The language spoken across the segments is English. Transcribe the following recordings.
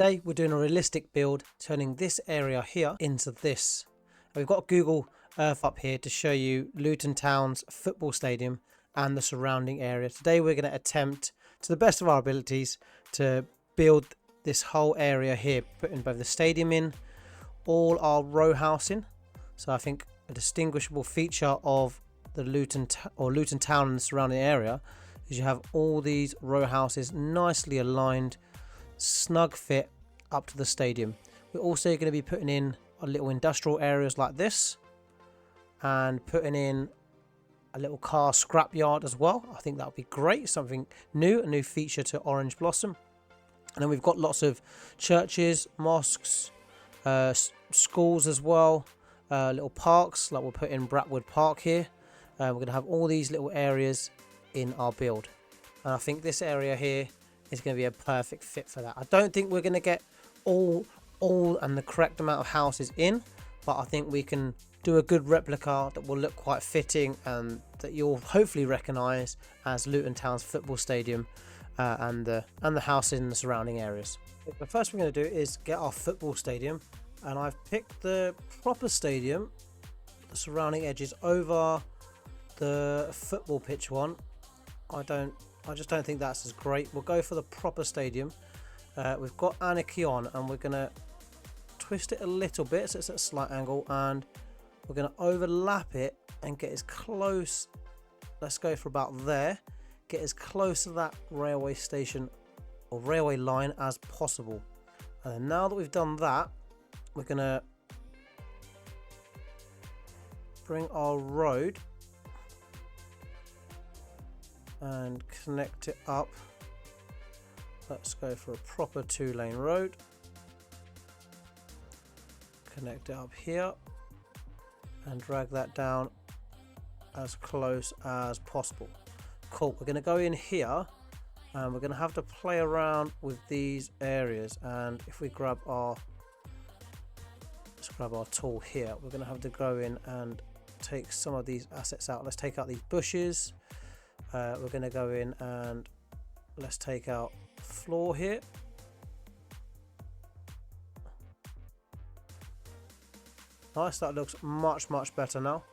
Today we're doing a realistic build, turning this area here into this. We've got Google Earth up here to show you Luton Town's football stadium and the surrounding area. Today we're going to attempt, to the best of our abilities, to build this whole area here, putting both the stadium in, all our row housing. So I think a distinguishable feature of the Luton Town and the surrounding area is you have all these row houses nicely aligned, snug fit up to the stadium. We're also going to be putting in a little industrial areas like this and putting in a little car scrapyard as well. I think that would be great, something new, a new feature to Orange Blossom. And then we've got lots of churches, mosques, schools as well, little parks, like we'll put in Bratwood Park here. We're going to have all these little areas in our build, and I think this area here is going to be a perfect fit for that. I don't think we're going to get all and the correct amount of houses in, but I think we can do a good replica that will look quite fitting and that you'll hopefully recognise as Luton Town's football stadium and the house in the surrounding areas. The first we're going to do is get our football stadium, and I've picked the proper stadium, the surrounding edges over the football pitch one. I just don't think that's as great. We'll go for the proper stadium. We've got Anarchy on, and we're going to twist it a little bit so it's at a slight angle, and we're going to overlap it and get as close, let's go for about there, get as close to that railway station or railway line as possible. And then now that we've done that, we're going to bring our road and connect it up. Let's go for a proper 2-lane road, connect it up here and drag that down as close as possible. Cool. We're going to go in here and we're going to have to play around with these areas, and if we grab our tool here, we're going to have to go in and take some of these assets out. Let's take out these bushes. We're going to go in and let's take out floor here. Nice, that looks much better now.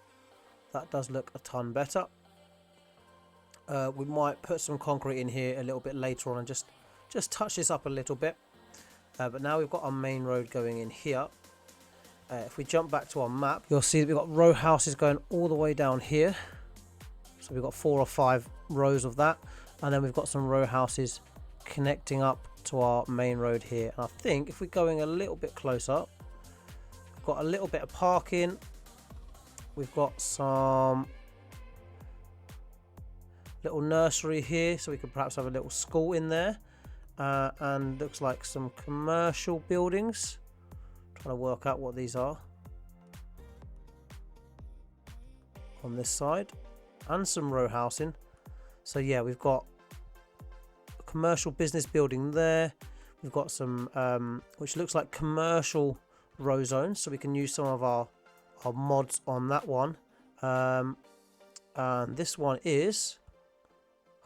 That does look a ton better. We might put some concrete in here a little bit later on and just touch this up a little bit. But now we've got our main road going in here. If we jump back to our map, you'll see that we've got row houses going all the way down here. So we've got 4 or 5 rows of that, and then we've got some row houses connecting up to our main road here. And I think if we're going a little bit closer, we've got a little bit of parking, we've got some little nursery here, so we could perhaps have a little school in there, and looks like some commercial buildings. Trying to work out what these are on this side, and some row housing. So yeah, we've got a commercial business building there. We've got some which looks like commercial row zones, so we can use some of our mods on that one. And this one is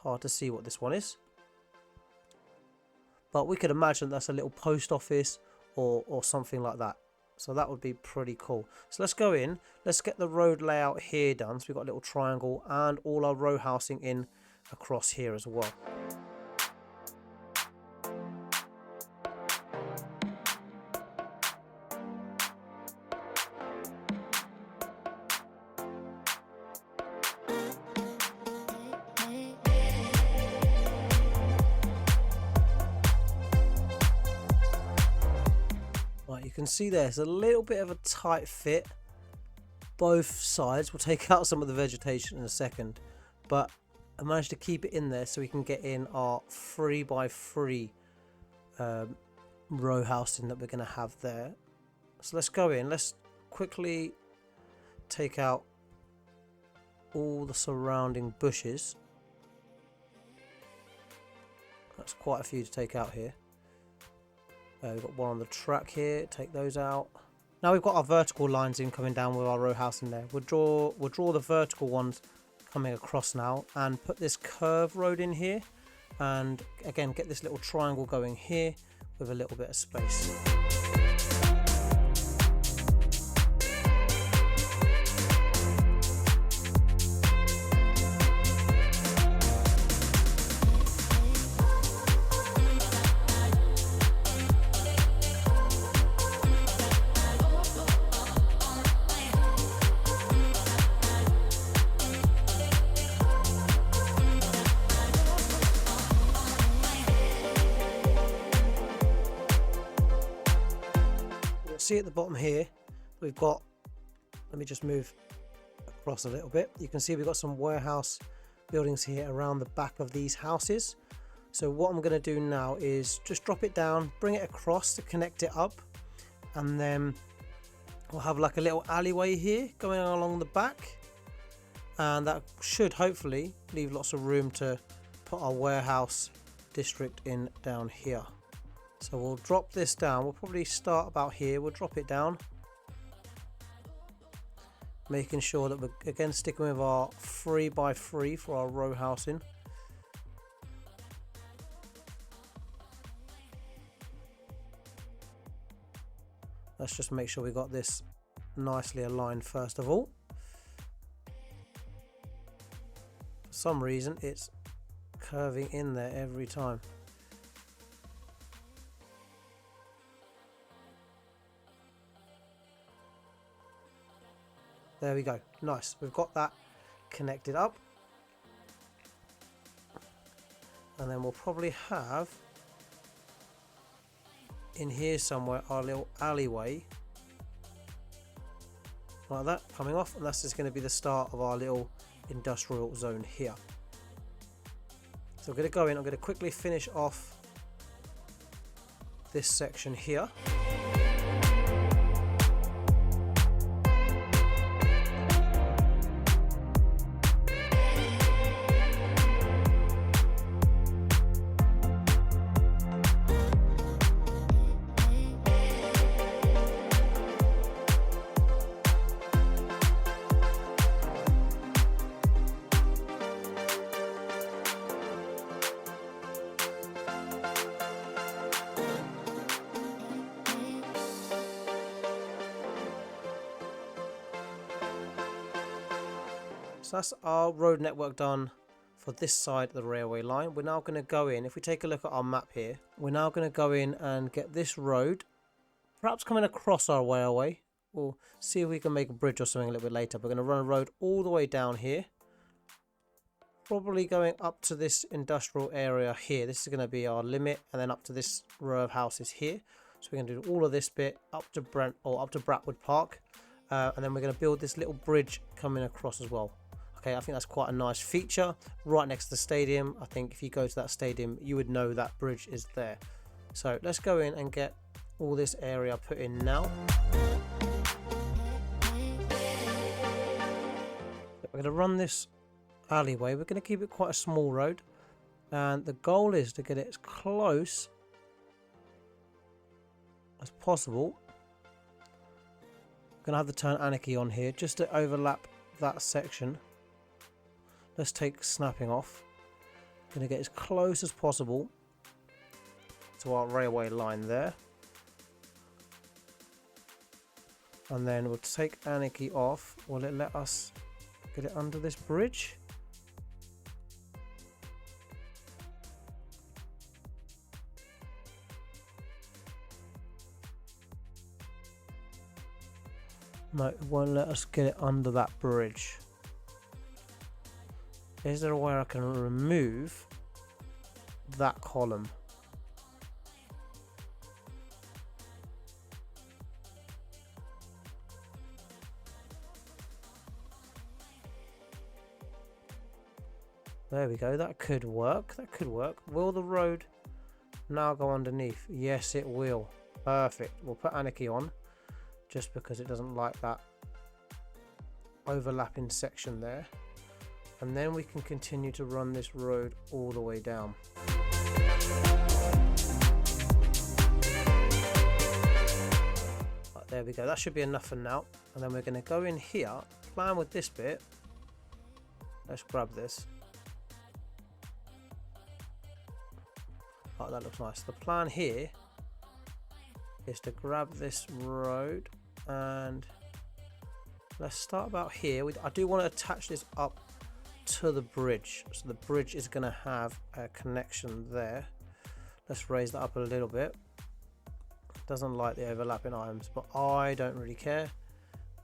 hard to see what this one is, but we could imagine that's a little post office or something like that. So that would be pretty cool. So let's go in, let's get the road layout here done. So we've got a little triangle and all our row housing in across here as well. You can see there's a little bit of a tight fit both sides. We'll take out some of the vegetation in a second, but I managed to keep it in there so we can get in our 3x3 row housing that we're going to have there. So let's go in, let's quickly take out all the surrounding bushes. That's quite a few to take out here. We've got one on the track here, take those out. Now we've got our vertical lines in coming down with our row house in there. We'll draw the vertical ones coming across now and put this curve road in here, and again get this little triangle going here with a little bit of space. See at the bottom here we've got, let me just move across a little bit, you can see we've got some warehouse buildings here around the back of these houses. So what I'm going to do now is just drop it down, bring it across to connect it up, and then we'll have like a little alleyway here going along the back, and that should hopefully leave lots of room to put our warehouse district in down here. So we'll drop this down, we'll probably start about here, we'll drop it down, making sure that we're again sticking with our 3x3 for our row housing. Let's just make sure we got this nicely aligned first of all. For some reason it's curving in there every time. There we go, nice, we've got that connected up. And then we'll probably have in here somewhere our little alleyway like that coming off, and that's just going to be the start of our little industrial zone here. So I'm going to go in, I'm going to quickly finish off this section here. So that's our road network done for this side of the railway line. We're now going to go in, if we take a look at our map here, we're now going to go in and get this road, perhaps coming across our railway. We'll see if we can make a bridge or something a little bit later. We're going to run a road all the way down here, probably going up to this industrial area here. This is going to be our limit, and then up to this row of houses here. So we're going to do all of this bit up to Bratwood Park, and then we're going to build this little bridge coming across as well. Okay, I think that's quite a nice feature right next to the stadium. I think if you go to that stadium, you would know that bridge is there. So let's go in and get all this area put in now. We're going to run this alleyway. We're going to keep it quite a small road, and the goal is to get it as close as possible. I'm going to have the turn anarchy on here just to overlap that section. Let's take snapping off. Going to get as close as possible to our railway line there, and then we'll take anarchy off. Will it let us get it under this bridge? No, it won't let us get it under that bridge. Is there a way I can remove that column? There we go, that could work, that could work. Will the road now go underneath? Yes, it will. Perfect. We'll put anarchy on, just because it doesn't like that overlapping section there. And then we can continue to run this road all the way down. Right, there we go, that should be enough for now. And then we're going to go in here, plan with this bit. Let's grab this. Right, that looks nice. The plan here is to grab this road and let's start about here. I do want to attach this up to the bridge, so the bridge is going to have a connection there. Let's raise that up a little bit. Doesn't like the overlapping items, but I don't really care.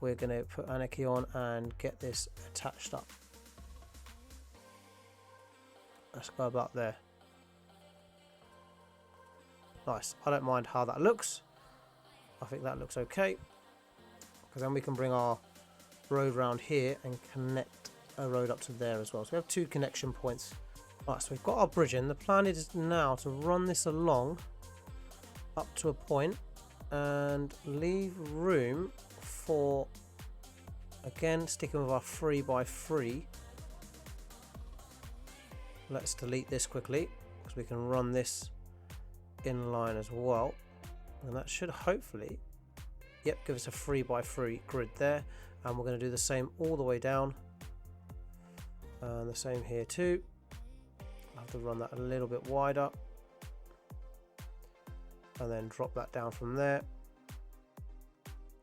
We're going to put Anarchy on and get this attached up. Let's go about there. Nice. I don't mind how that looks. I think that looks okay, because then we can bring our road round here and connect a road up to there as well. So we have 2 connection points. Right, so we've got our bridge in. The plan is now to run this along up to a point and leave room for, again, sticking with our 3x3. Let's delete this quickly because we can run this in line as well, and that should hopefully, yep, give us a 3x3 grid there. And we're going to do the same all the way down, and the same here too. I'll have to run that a little bit wider and then drop that down from there.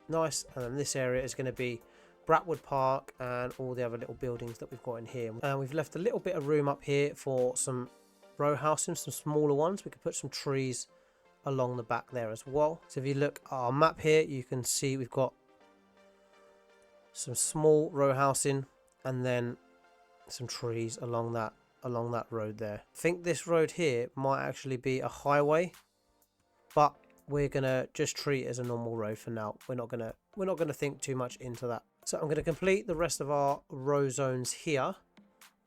Nice. And then this area is going to be Bratwood Park and all the other little buildings that we've got in here. And we've left a little bit of room up here for some row housing, some smaller ones. We could put some trees along the back there as well. So if you look at our map here, you can see we've got some small row housing and then some trees along that road there. I think this road here might actually be a highway, but we're gonna just treat it as a normal road for now. We're not gonna think too much into that. So I'm gonna complete the rest of our row zones here,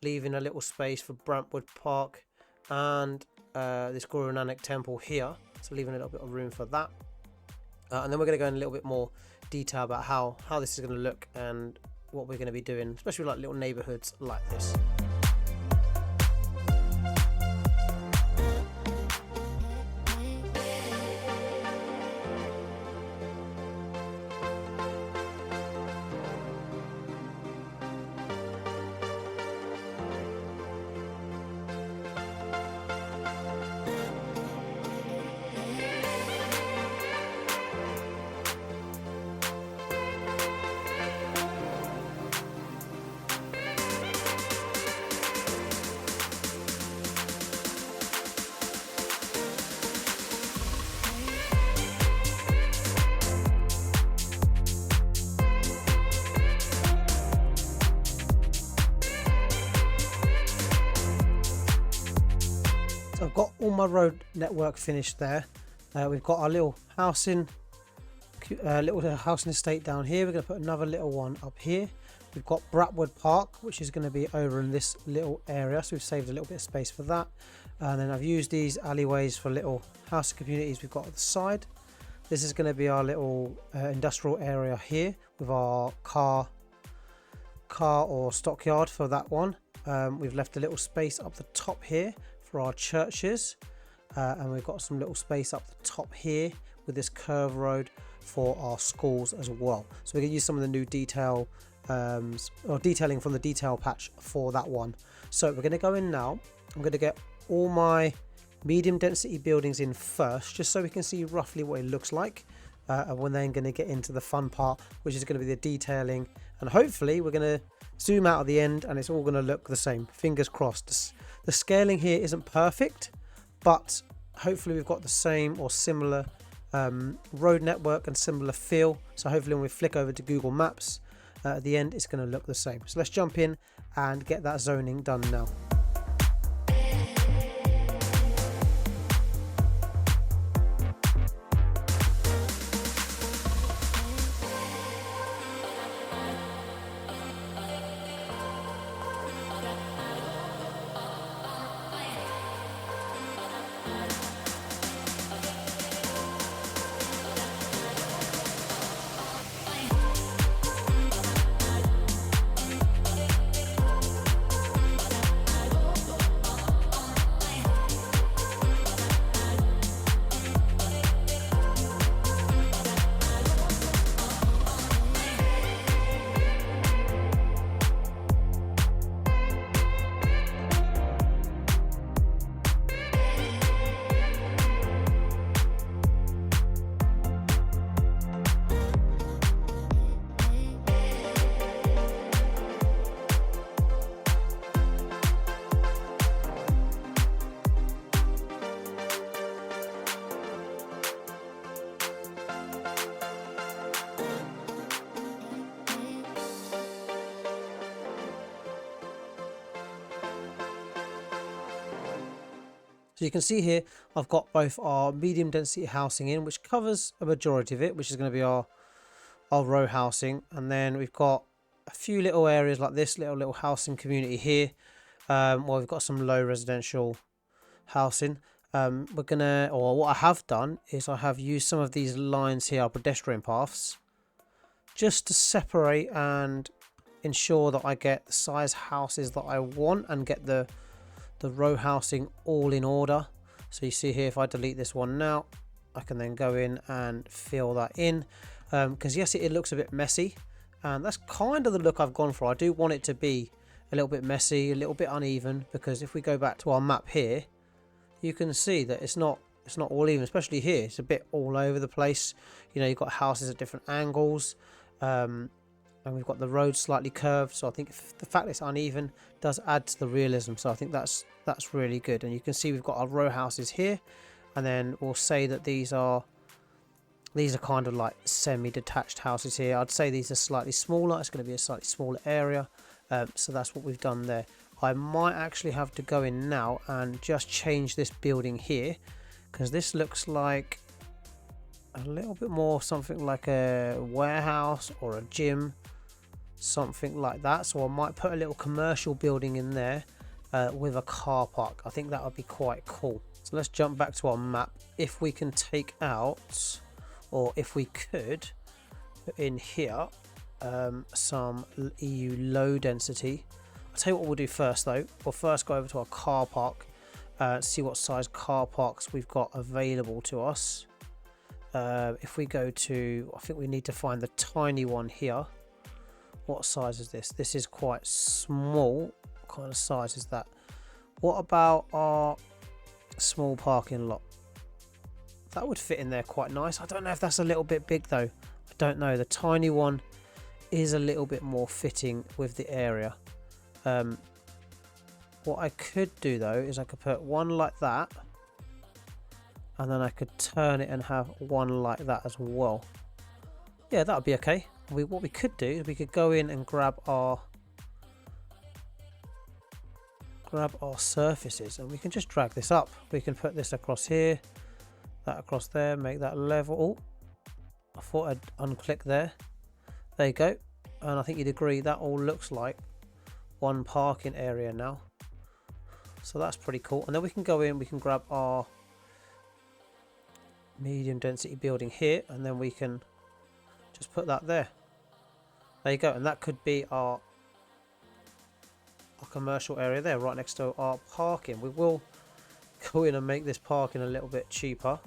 leaving a little space for Bratwood Park and this Guru Nanak temple here. So leaving a little bit of room for that. And then we're going to go in a little bit more detail about how this is going to look and what we're going to be doing, especially like little neighborhoods like this. So I've got all my road network finished there. We've got our little housing estate down here. We're going to put another little one up here. We've got Bratwood Park, which is going to be over in this little area, so we've saved a little bit of space for that. And then I've used these alleyways for little housing communities we've got at the side. This is going to be our little industrial area here with our car or stockyard for that one. We've left a little space up the top here for our churches, and we've got some little space up the top here with this curve road for our schools as well. So we're going to use some of the new detail or detailing from the detail patch for that one. So we're going to go in now. I'm going to get all my medium density buildings in first, just so we can see roughly what it looks like, and we're then going to get into the fun part, which is going to be the detailing, and hopefully we're going to zoom out at the end and it's all going to look the same. Fingers crossed. The scaling here isn't perfect, but hopefully we've got the same or similar road network and similar feel. So hopefully when we flick over to Google Maps at the end, it's going to look the same. So let's jump in and get that zoning done now. So you can see here, I've got both our medium density housing in, which covers a majority of it, which is going to be our row housing. And then we've got a few little areas like this little housing community here. Well, we've got some low residential housing. What I have done is I have used some of these lines here, our pedestrian paths, just to separate and ensure that I get the size houses that I want and get the row housing all in order. So you see here, if I delete this one now, I can then go in and fill that in, because yes, it looks a bit messy, and that's kind of the look I've gone for. I do want it to be a little bit messy, a little bit uneven, because if we go back to our map here, you can see that it's not all even, especially here. It's a bit all over the place. You know, you've got houses at different angles, and we've got the road slightly curved. So I think the fact it's uneven does add to the realism. So I think that's really good. And you can see we've got our row houses here, and then we'll say that these are kind of like semi-detached houses here. I'd say these are slightly smaller. It's going to be a slightly smaller area. So that's what we've done there. I might actually have to go in now and just change this building here, because this looks like a little bit more something like a warehouse or a gym, something like that. So I might put a little commercial building in there with a car park. I think that would be quite cool. So let's jump back to our map. If we can take out, or if we could put in here some EU low density. I'll tell you what we'll do first though. We'll first go over to our car park, see what size car parks we've got available to us. If we go to, I think we need to find the tiny one here. What size is this? This is quite small. What kind of size is that? What about our small parking lot? That would fit in there quite nice. I don't know if that's a little bit big though. I don't know. The tiny one is a little bit more fitting with the area. What I could do though is I could put one like that, and then I could turn it and have one like that as well. Yeah, that would be okay. What we could do is we could go in and grab our surfaces, and we can just drag this up. We can put this across here, that across there, make that level. Oh, I thought I'd unclick there. There you go. And I think you'd agree that all looks like one parking area now. So that's pretty cool. And then we can go in, we can grab our medium density building here, and then we can just put that there. There you go. And that could be our commercial area there, right next to our parking. We will go in and make this parking a little bit cheaper.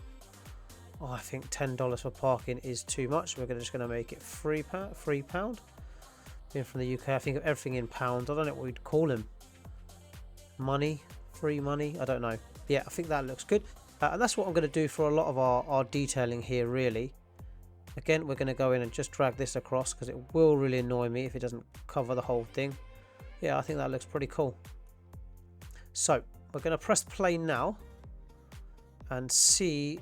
Oh, I think $10 for parking is too much. We're just going to make it £3. Being from the UK, I think of everything in pounds. I don't know what we'd call them. Money, free money, I don't know. Yeah, I think that looks good. And that's what I'm going to do for a lot of our detailing here, really. Again, we're going to go in and just drag this across, because it will really annoy me if it doesn't cover the whole thing. Yeah, I think that looks pretty cool. So we're going to press play now and see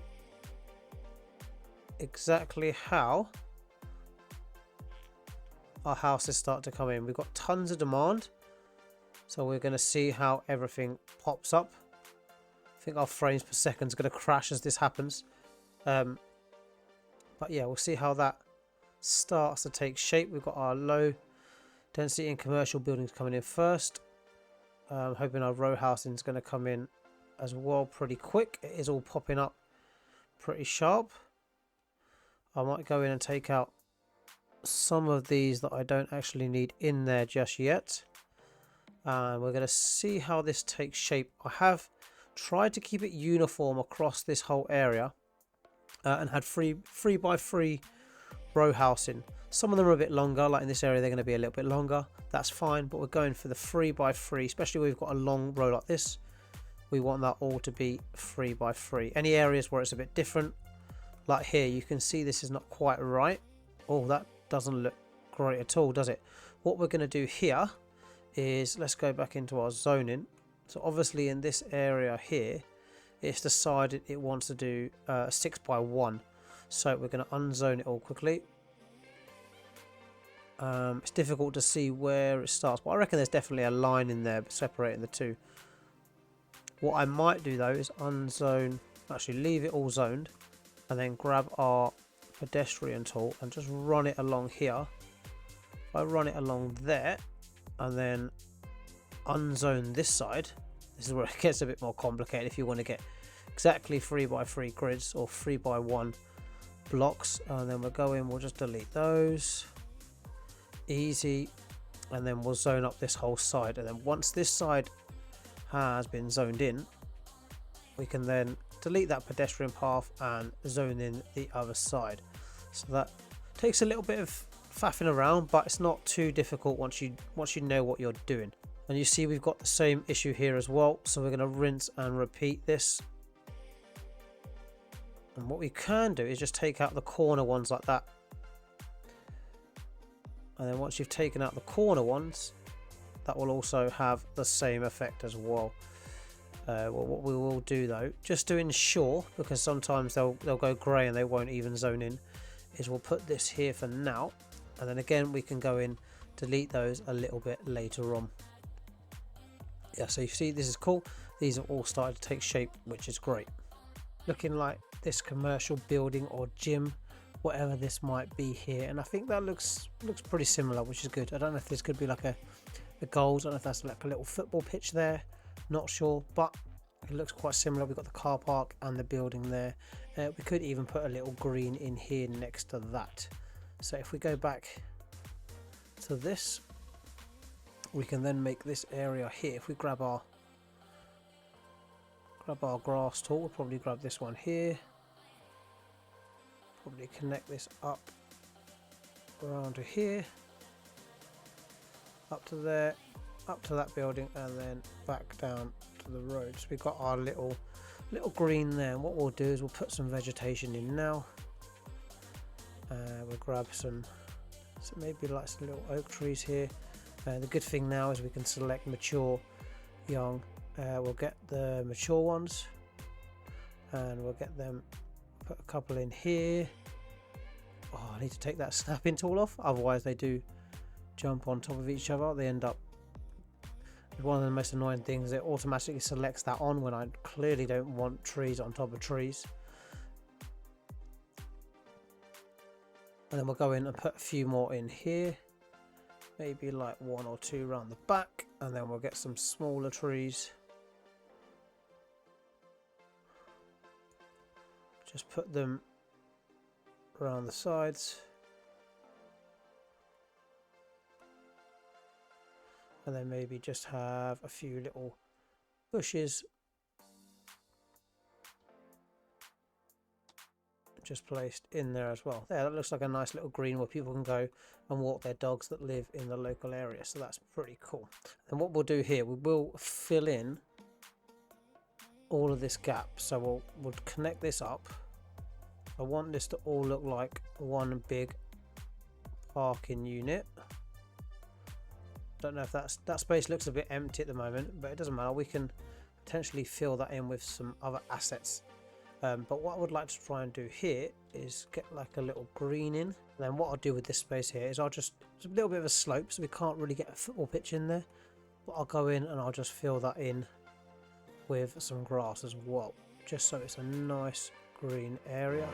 exactly how our houses start to come in. We've got tons of demand, so we're going to see how everything pops up. I think our frames per second is going to crash as this happens, but yeah, we'll see how that starts to take shape. We've got our low density and commercial buildings coming in first. Hoping our row housing is going to come in as well pretty quick. It is all popping up pretty sharp. I might go in and take out some of these that I don't actually need in there just yet. And we're going to see how this takes shape. I have tried to keep it uniform across this whole area, and had 3x3 row housing. Some of them are a bit longer, like in this area they're going to be a little bit longer. That's fine, but we're going for the 3x3, especially when we've got a long row like this. We want that all to be 3x3. Any areas where it's a bit different, like here, you can see this is not quite right. Oh, that doesn't look great at all, does it? What we're going to do here is, let's go back into our zoning. So obviously in this area here, it's decided it wants to do 6x1. So we're going to unzone it all quickly. It's difficult to see where it starts, but I reckon there's definitely a line in there separating the two. What I might do though is unzone, actually leave it all zoned, and then grab our pedestrian tool and just run it along here. If I run it along there and then unzone this side, this is where it gets a bit more complicated if you want to get exactly 3x3 grids or 3x1 blocks. And then we'll go in, we'll just delete those, easy, and then we'll zone up this whole side. And then once this side has been zoned in, we can then delete that pedestrian path and zone in the other side. So that takes a little bit of faffing around, but it's not too difficult once you know what you're doing. And you see we've got the same issue here as well, so we're going to rinse and repeat this. And what we can do is just take out the corner ones like that, and then once you've taken out the corner ones, that will also have the same effect as well. Well, what we will do though, just to ensure, because sometimes they'll go grey and they won't even zone in, is we'll put this here for now, and then again we can go in, delete those a little bit later on. Yeah, so you see this is cool. These have all started to take shape, which is great. Looking like this commercial building or gym, whatever this might be here, and I think that looks pretty similar, which is good. I don't know if this could be like a goals, I don't know if that's like a little football pitch there, not sure, but it looks quite similar. We've got the car park and the building there. We could even put a little green in here next to that. So if we go back to this, we can then make this area here. If we grab our grass tool, we'll probably grab this one here, probably connect this up around to here, up to there, up to that building, and then back down to the road. So we've got our little green there, and what we'll do is we'll put some vegetation in now. We'll grab some maybe like some little oak trees here. The good thing now is we can select mature, young. We'll get the mature ones and we'll get them, put a couple in here. Oh, I need to take that snapping tool off, otherwise they do jump on top of each other. They end up, one of the most annoying things, it automatically selects that on when I clearly don't want trees on top of trees. And then we'll go in and put a few more in here, maybe like 1 or 2 around the back, and then we'll get some smaller trees. Just put them around the sides. And then maybe just have a few little bushes just placed in there as well. There, that looks like a nice little green where people can go and walk their dogs that live in the local area, so that's pretty cool. And what we'll do here, we will fill in all of this gap, so we'll connect this up. I want this to all look like one big parking unit. Don't know if that space looks a bit empty at the moment, but it doesn't matter, we can potentially fill that in with some other assets. But what I would like to try and do here is get like a little green in. And then what I'll do with this space here is it's a little bit of a slope, so we can't really get a football pitch in there, but I'll go in and I'll just fill that in with some grass as well, just so it's a nice green area.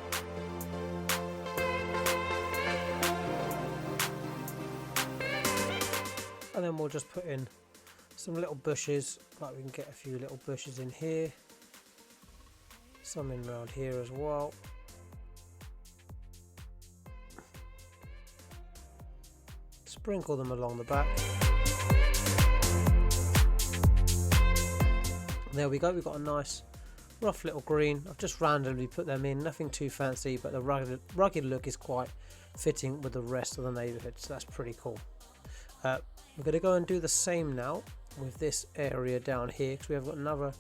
And then we'll just put in some little bushes, like we can get a few little bushes in here, some in around here as well. Sprinkle them along the back. There we go, we've got a nice rough little green. I've just randomly put them in, nothing too fancy, but the rugged look is quite fitting with the rest of the neighbourhood, so that's pretty cool. We're going to go and do the same now with this area down here, because we have got another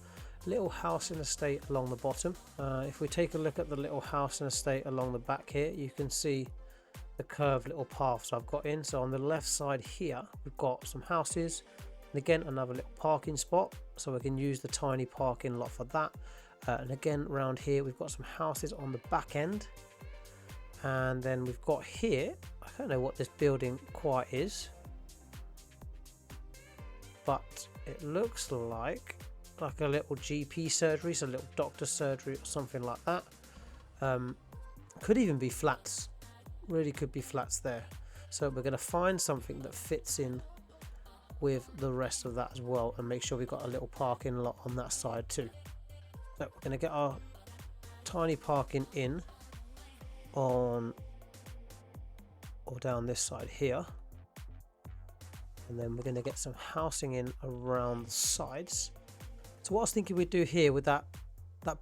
little house and estate along the bottom. If we take a look at the little house and estate along the back here, you can see the curved little paths I've got in. So on the left side here, we've got some houses, and again another little parking spot, so we can use the tiny parking lot for that. And again around here we've got some houses on the back end, and then we've got here, I don't know what this building quite is, but it looks like like a little GP surgery, so a little doctor's surgery or something like that. Could even be flats, really could be flats there. So we're going to find something that fits in with the rest of that as well, and make sure we've got a little parking lot on that side too. So we're going to get our tiny parking in on or down this side here, and then we're going to get some housing in around the sides. So what I was thinking we'd do here with that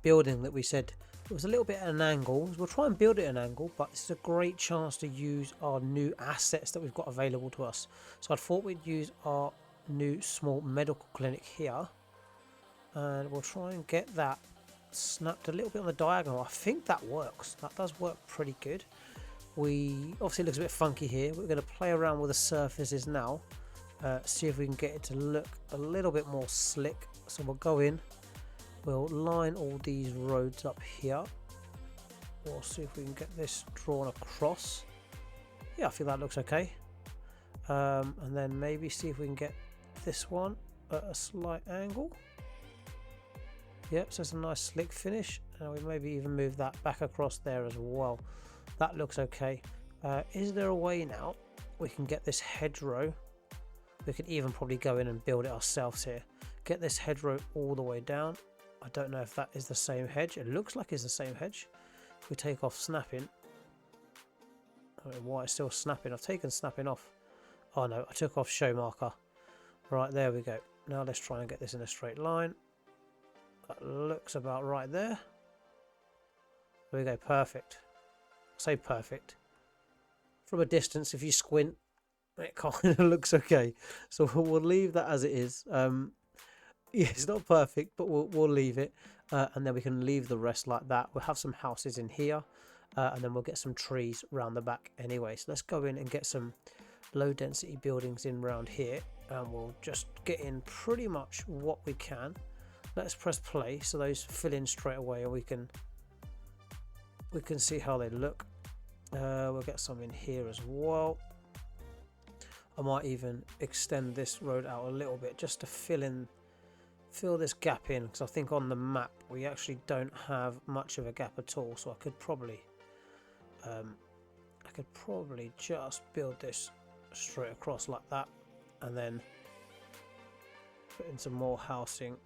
building that we said it was a little bit at an angle, we'll try and build it at an angle, but this is a great chance to use our new assets that we've got available to us. So I thought we'd use our new small medical clinic here, and we'll try and get that snapped a little bit on the diagonal. I think that works. That does work pretty good. Obviously it looks a bit funky here. We're going to play around with the surfaces now, see if we can get it to look a little bit more slick. So we'll go in, we'll line all these roads up here. We'll see if we can get this drawn across. Yeah, I feel that looks okay. And then maybe see if we can get this one at a slight angle. Yep, so it's a nice slick finish, and we maybe even move that back across there as well. That looks okay. Is there a way now we can get this hedgerow? We could even probably go in and build it ourselves here. Get this hedgerow all the way down. I don't know if that is the same hedge. It looks like it's the same hedge. If we take off snapping, I don't know why it's still snapping. I've taken snapping off. Oh no, I took off show marker. Right, there we go. Now let's try and get this in a straight line. That looks about right there. There we go, perfect. I say perfect. From a distance, if you squint, it kind of looks okay. So we'll leave that as it is. Yeah, it's not perfect, but we'll leave it. And then we can leave the rest like that. We'll have some houses in here. And then we'll get some trees around the back anyway. So let's go in and get some low density buildings in around here. And we'll just get in pretty much what we can. Let's press play so those fill in straight away, and we can see how they look. We'll get some in here as well. I might even extend this road out a little bit just to fill this gap in, because I think on the map we actually don't have much of a gap at all. So I could probably just build this straight across like that, and then put in some more housing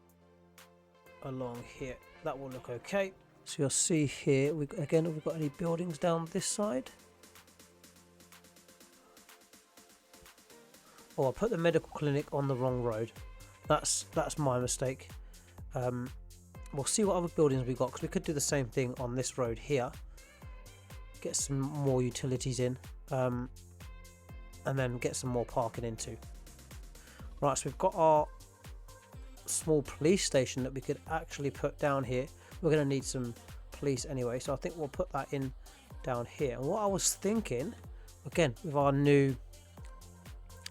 along here. That will look okay. So you'll see here, we've got any buildings down this side. Oh, I put the medical clinic on the wrong road. That's my mistake. We'll see what other buildings we got, because we could do the same thing on this road here. Get some more utilities in, and then get some more parking into. Right, so we've got our small police station that we could actually put down here. We're going to need some police anyway, so I think we'll put that in down here. And what I was thinking, again, with our new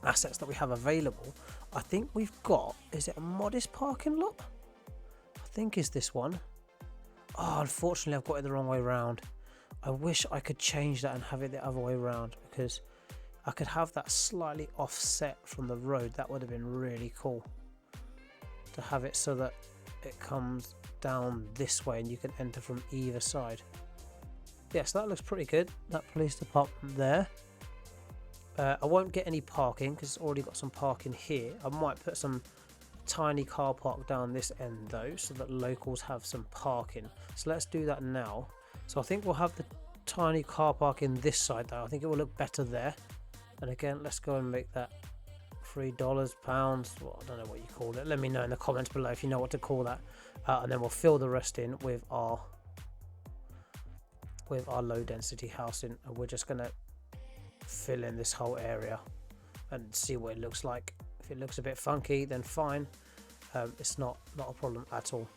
assets that we have available, I think we've got, is it a modest parking lot? I think is this one. Oh, unfortunately I've got it the wrong way around. I wish I could change that and have it the other way around, because I could have that slightly offset from the road. That would have been really cool to have it so that it comes down this way and you can enter from either side. Yes, that looks pretty good, that police department there. I won't get any parking because it's already got some parking here. I might put some tiny car park down this end though, so that locals have some parking. So let's do that now. So I think we'll have the tiny car park in this side though. I think it will look better there. And again, let's go and make that $3, pounds, well, I don't know what you call it. Let me know in the comments below if you know what to call that. And then we'll fill the rest in with our low density housing, and we're just going to fill in this whole area and see what it looks like. If it looks a bit funky, then fine. It's not a problem at all.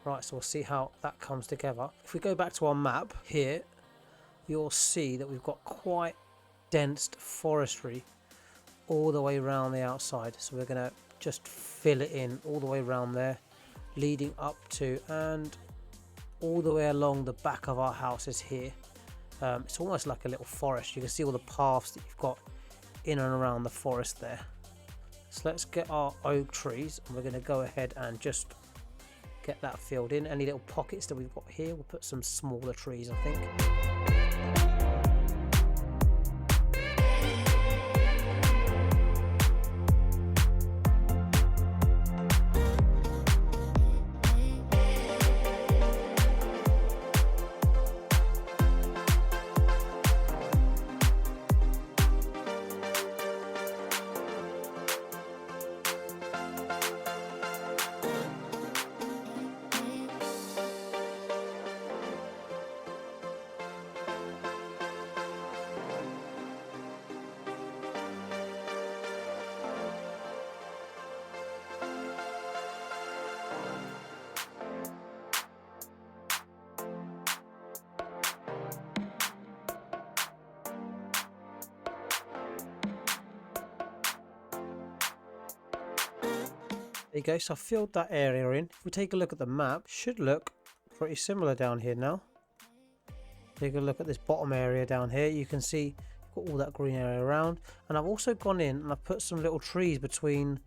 Right, so we'll see how that comes together. If we go back to our map here, you'll see that we've got quite dense forestry all the way around the outside. So we're going to just fill it in all the way around there, leading up to and all the way along the back of our houses here. It's almost like a little forest. You can see all the paths that you've got in and around the forest there. So let's get our oak trees, and we're going to go ahead and just get that filled in. Any little pockets that we've got here, we'll put some smaller trees, I think. There you go, so I filled that area in. If we take a look at the map, should look pretty similar down here now. Take a look at this bottom area down here. You can see you've got all that green area around. And I've also gone in and I've put some little trees between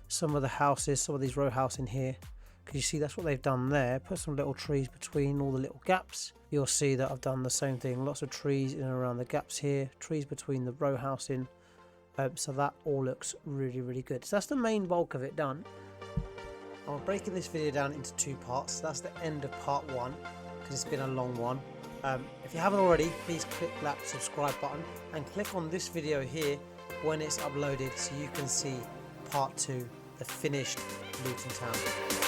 some of the houses, some of these row houses in here. Because you see that's what they've done there. Put some little trees between all the little gaps. You'll see that I've done the same thing. Lots of trees in and around the gaps here. Trees between the row housing. So that all looks really, really good. So that's the main bulk of it done. I'm breaking this video down into two parts. That's the end of part one because it's been a long one. If you haven't already, please click that subscribe button and click on this video here when it's uploaded so you can see part two, the finished Luton Town.